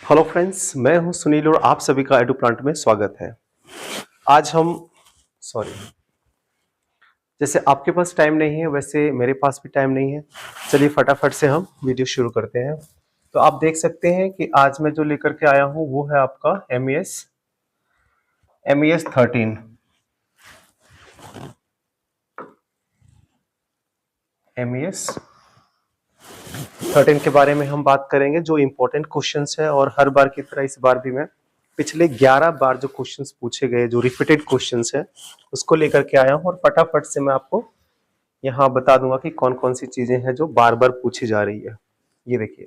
Hello friends, मैं हूं सुनील और आप सभी का एडू प्लांट में स्वागत है। आज हम सॉरी जैसे आपके पास टाइम नहीं है वैसे मेरे पास भी टाइम नहीं है। चलिए फटाफट से हम वीडियो शुरू करते हैं। तो आप देख सकते हैं कि आज मैं जो लेकर के आया हूं वो है आपका MES 13 MES 13 के बारे में हम बात करेंगे, जो इंपॉर्टेंट क्वेश्चंस है। और हर बार की तरह इस बार भी मैं पिछले 11 बार जो क्वेश्चंस पूछे गए, जो रिपीटेड क्वेश्चंस है, उसको लेकर के आया हूं और फटाफट से मैं आपको यहाँ बता दूंगा कि कौन कौन सी चीजें हैं जो बार बार पूछी जा रही है। ये देखिए,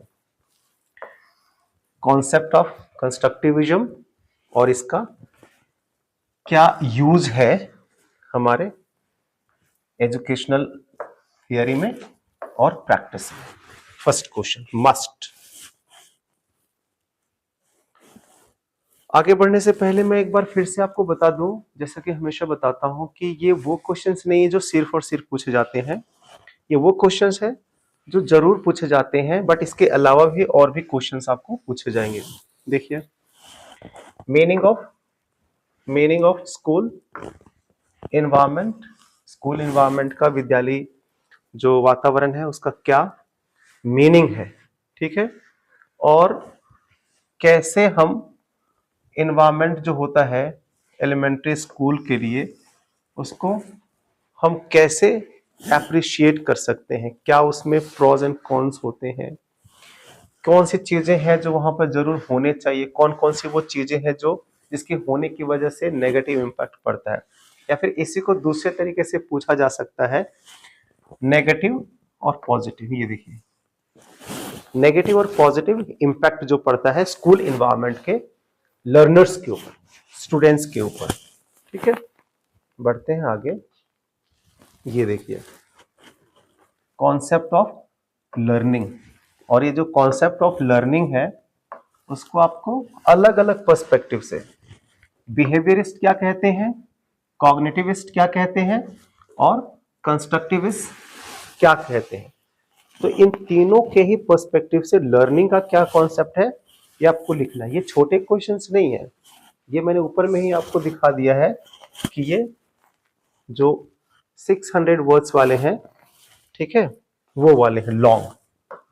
कॉन्सेप्ट ऑफ कंस्ट्रक्टिविज्म और इसका क्या यूज है हमारे एजुकेशनल थियरी में और प्रैक्टिस में। First question must. आगे बढ़ने से पहले मैं एक बार फिर से आपको बता दूं, जैसा कि हमेशा बताता हूं, कि ये वो क्वेश्चंस नहीं है जो सिर्फ और सिर्फ पूछे जाते हैं। ये वो क्वेश्चंस है जो जरूर पूछे जाते हैं, बट इसके अलावा भी और भी क्वेश्चंस आपको पूछे जाएंगे। देखिए, meaning of school environment. School environment का, विद्यालय जो वातावरण है उसका क्या मीनिंग है, ठीक है। और कैसे हम एनवायरनमेंट जो होता है एलिमेंट्री स्कूल के लिए, उसको हम कैसे एप्रिशिएट कर सकते हैं, क्या उसमें प्रोज एंड कॉन्स होते हैं, कौन सी चीजें हैं जो वहां पर जरूर होने चाहिए, कौन कौन सी वो चीजें हैं जो जिसके होने की वजह से नेगेटिव इंपैक्ट पड़ता है। या फिर इसी को दूसरे तरीके से पूछा जा सकता है, नेगेटिव और पॉजिटिव। ये देखिए, नेगेटिव और पॉजिटिव इंपैक्ट जो पड़ता है स्कूल एनवायरनमेंट के लर्नर्स के ऊपर, स्टूडेंट्स के ऊपर, ठीक है। बढ़ते हैं आगे। ये देखिए, कॉन्सेप्ट ऑफ लर्निंग। और ये जो कॉन्सेप्ट ऑफ लर्निंग है उसको आपको अलग अलग पर्सपेक्टिव से, बिहेवियरिस्ट क्या कहते हैं, कॉग्निटिविस्ट क्या कहते हैं और कंस्ट्रक्टिविस्ट क्या कहते हैं, तो इन तीनों के ही पर्सपेक्टिव से लर्निंग का क्या कॉन्सेप्ट है ये आपको लिखना है। ये छोटे क्वेश्चंस नहीं है, ये मैंने ऊपर में ही आपको दिखा दिया है कि ये जो 600 वर्ड्स वाले हैं, ठीक है, वो वाले हैं लॉन्ग।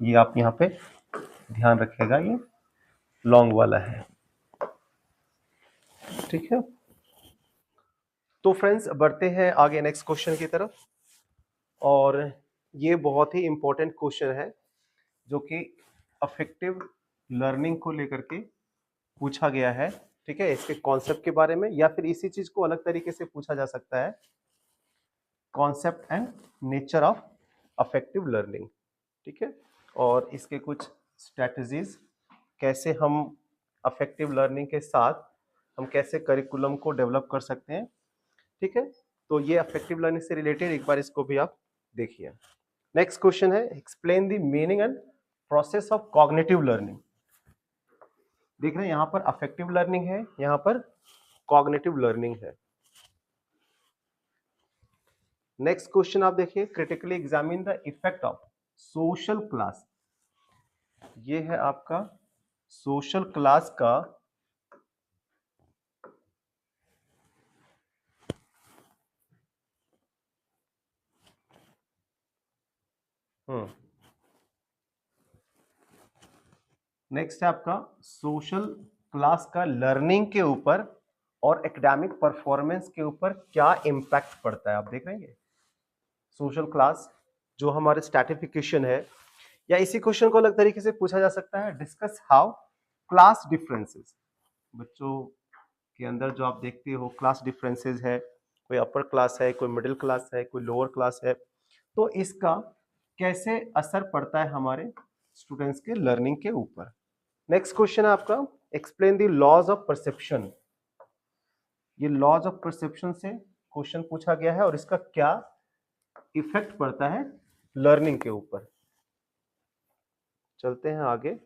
ये आप यहाँ पे ध्यान रखिएगा, ये लॉन्ग वाला है, ठीक है। तो फ्रेंड्स, बढ़ते हैं आगे नेक्स्ट क्वेश्चन की तरफ। और ये बहुत ही इंपॉर्टेंट क्वेश्चन है जो कि अफेक्टिव लर्निंग को लेकर के पूछा गया है, ठीक है। इसके कॉन्सेप्ट के बारे में, या फिर इसी चीज को अलग तरीके से पूछा जा सकता है, concept and nature of affective learning, ठीक है। और इसके कुछ स्ट्रेटजीज, कैसे हम अफेक्टिव लर्निंग के साथ हम कैसे करिकुलम को डेवलप कर सकते हैं, ठीक है। तो ये अफेक्टिव लर्निंग से रिलेटेड एक बार इसको भी आप देखिए। नेक्स्ट क्वेश्चन है, explain the meaning and process of cognitive learning. देख रहे हैं, यहां पर अफेक्टिव लर्निंग है, यहां पर कॉग्निटिव लर्निंग है। नेक्स्ट क्वेश्चन आप देखिए, critically examine the effect of social class. ये है आपका सोशल क्लास का नेक्स्ट है आपका सोशल क्लास का लर्निंग के ऊपर और एकेडमिक परफॉर्मेंस के ऊपर क्या इंपैक्ट पड़ता है। आप देख रहे हैं, सोशल क्लास जो हमारे स्ट्रैटिफिकेशन है, या इसी क्वेश्चन को अलग तरीके से पूछा जा सकता है, डिस्कस हाउ क्लास डिफरेंसेस। बच्चों के अंदर जो आप देखते हो क्लास डिफरेंसेस है, कोई अपर क्लास है, कोई मिडिल क्लास है, कोई लोअर क्लास है, तो इसका कैसे असर पड़ता है हमारे स्टूडेंट्स के लर्निंग के ऊपर। नेक्स्ट क्वेश्चन है आपका, explain the laws of perception. ये लॉज ऑफ परसेप्शन से क्वेश्चन पूछा गया है और इसका क्या इफेक्ट पड़ता है लर्निंग के ऊपर। चलते हैं आगे।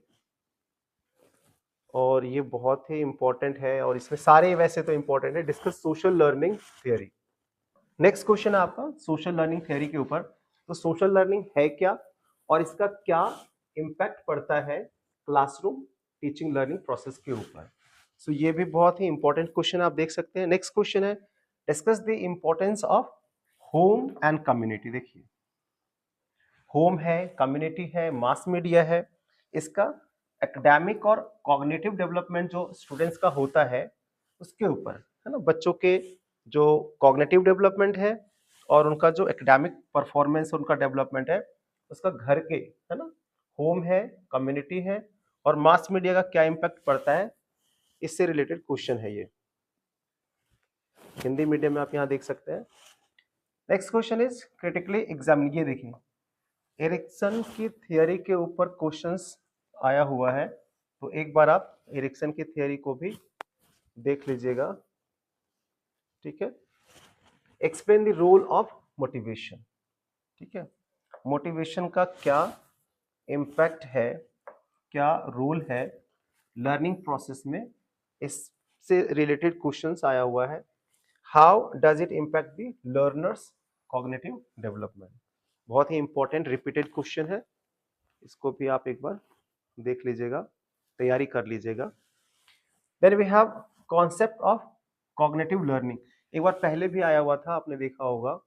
और ये बहुत ही इंपॉर्टेंट है, और इसमें सारे वैसे तो इंपॉर्टेंट है। Discuss social learning theory. Next question है आपका सोशल लर्निंग थियरी के ऊपर। तो सोशल लर्निंग है क्या और इसका क्या इंपैक्ट पड़ता है क्लासरूम टीचिंग लर्निंग प्रोसेस के ऊपर। सो ये भी बहुत ही इंपॉर्टेंट क्वेश्चन आप देख सकते हैं। नेक्स्ट क्वेश्चन है discuss the importance of home and community. देखिए होम है, कम्युनिटी है, मास मीडिया है, इसका एकेडमिक और कॉग्निटिव डेवलपमेंट जो स्टूडेंट्स का होता है उसके ऊपर है ना, बच्चों के जो कॉग्निटिव डेवलपमेंट है और उनका जो एकेडमिक परफॉर्मेंस उनका डेवलपमेंट है उसका घर के है ना, होम है, कम्युनिटी है और मास मीडिया का क्या इम्पैक्ट पड़ता है, इससे रिलेटेड क्वेश्चन है ये। हिंदी मीडियम में आप यहाँ देख सकते हैं। Next question is critically examine. ये देखिए एरिक्सन की थियरी के ऊपर क्वेश्चंस आया हुआ है, तो एक बार आप एरिक्सन की थियरी को भी देख लीजिएगा। ठीक है, explain the role of motivation. ठीक है, मोटिवेशन का क्या इम्पैक्ट है, क्या रोल है लर्निंग प्रोसेस में, इससे रिलेटेड क्वेश्चंस आया हुआ है। How does it impact the learners cognitive development. बहुत ही इंपॉर्टेंट रिपीटेड क्वेश्चन है, इसको भी आप एक बार देख लीजिएगा, तैयारी कर लीजिएगा। Then we have concept of cognitive learning. एक बार पहले भी आया हुआ था, आपने देखा होगा,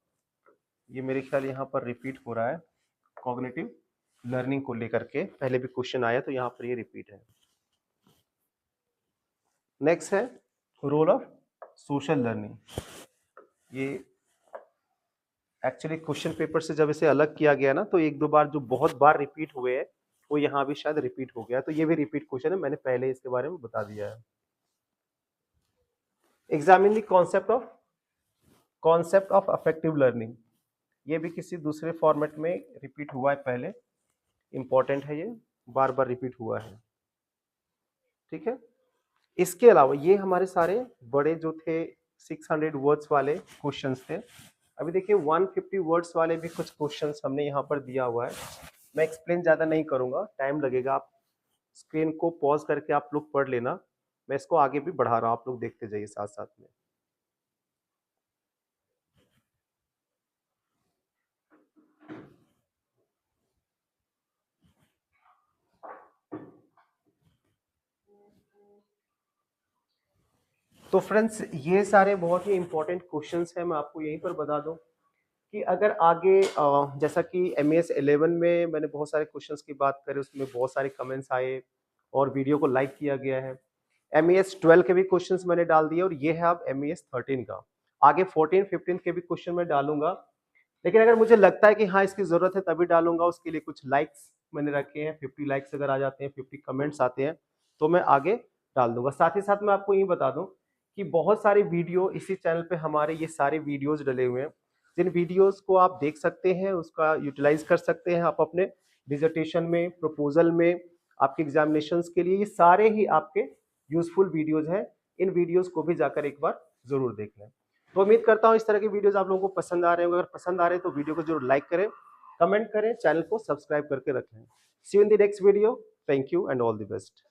ये मेरे ख्याल यहाँ पर रिपीट हो रहा है। कॉग्निटिव लर्निंग को लेकर के पहले भी क्वेश्चन आया, तो यहाँ पर ये रिपीट है। नेक्स्ट है रोल ऑफ सोशल लर्निंग। ये एक्चुअली क्वेश्चन पेपर से जब इसे अलग किया गया ना, तो एक दो बार जो बहुत बार रिपीट हुए हैं वो यहाँ भी शायद रिपीट हो गया, तो ये भी रिपीट क्वेश्चन है, मैंने पहले इसके बारे में बता दिया है। Examine the concept of affective learning. ये भी किसी दूसरे फॉर्मेट में रिपीट हुआ है पहले, इंपॉर्टेंट है, ये बार बार रिपीट हुआ है। ठीक है, इसके अलावा ये हमारे सारे बड़े जो थे 600 वर्ड्स वाले क्वेश्चंस थे। अभी देखिए 150 वर्ड्स वाले भी कुछ क्वेश्चंस हमने यहाँ पर दिया हुआ है। मैं एक्सप्लेन ज्यादा नहीं करूंगा, टाइम लगेगा, आप स्क्रीन को पॉज करके आप लोग पढ़ लेना, मैं इसको आगे भी बढ़ा रहा हूँ, आप लोग देखते जाइए साथ साथ में। तो फ्रेंड्स ये सारे बहुत ही इंपॉर्टेंट क्वेश्चंस हैं, मैं आपको यहीं पर बता दूं कि अगर आगे जैसा कि MES 11 में मैंने बहुत सारे क्वेश्चंस की बात करी, उसमें बहुत सारे कमेंट्स आए और वीडियो को लाइक किया गया है। MES 12 के भी क्वेश्चंस मैंने डाल दिए और ये है अब MES 13 का। आगे 14 15 के भी क्वेश्चन मैं डालूंगा, लेकिन अगर मुझे लगता है कि हाँ इसकी जरूरत है तभी डालूंगा। उसके लिए कुछ लाइक्स मैंने रखे हैं, 50 लाइक्स अगर आ जाते हैं, 50 कमेंट्स आते हैं तो मैं आगे डाल दूंगा। साथ ही साथ मैं आपको ये बता दूं कि बहुत सारे वीडियो इसी चैनल पे हमारे ये सारे वीडियोज डले हुए हैं, जिन वीडियोस को आप देख सकते हैं, उसका यूटिलाइज कर सकते हैं आप अपने डिसर्टेशन में, प्रपोजल में, आपके एग्जामिनेशंस के लिए। ये सारे ही आपके यूजफुल वीडियोज हैं, इन वीडियोस को भी जाकर एक बार जरूर देख लें। तो उम्मीद करता हूँ इस तरह के वीडियोस आप लोगों को पसंद आ रहे होंगे। अगर पसंद आ रहे हैं तो वीडियो को जरूर लाइक करें, कमेंट करें, चैनल को सब्सक्राइब करके रखें। See you in the next video. Thank you and all the best.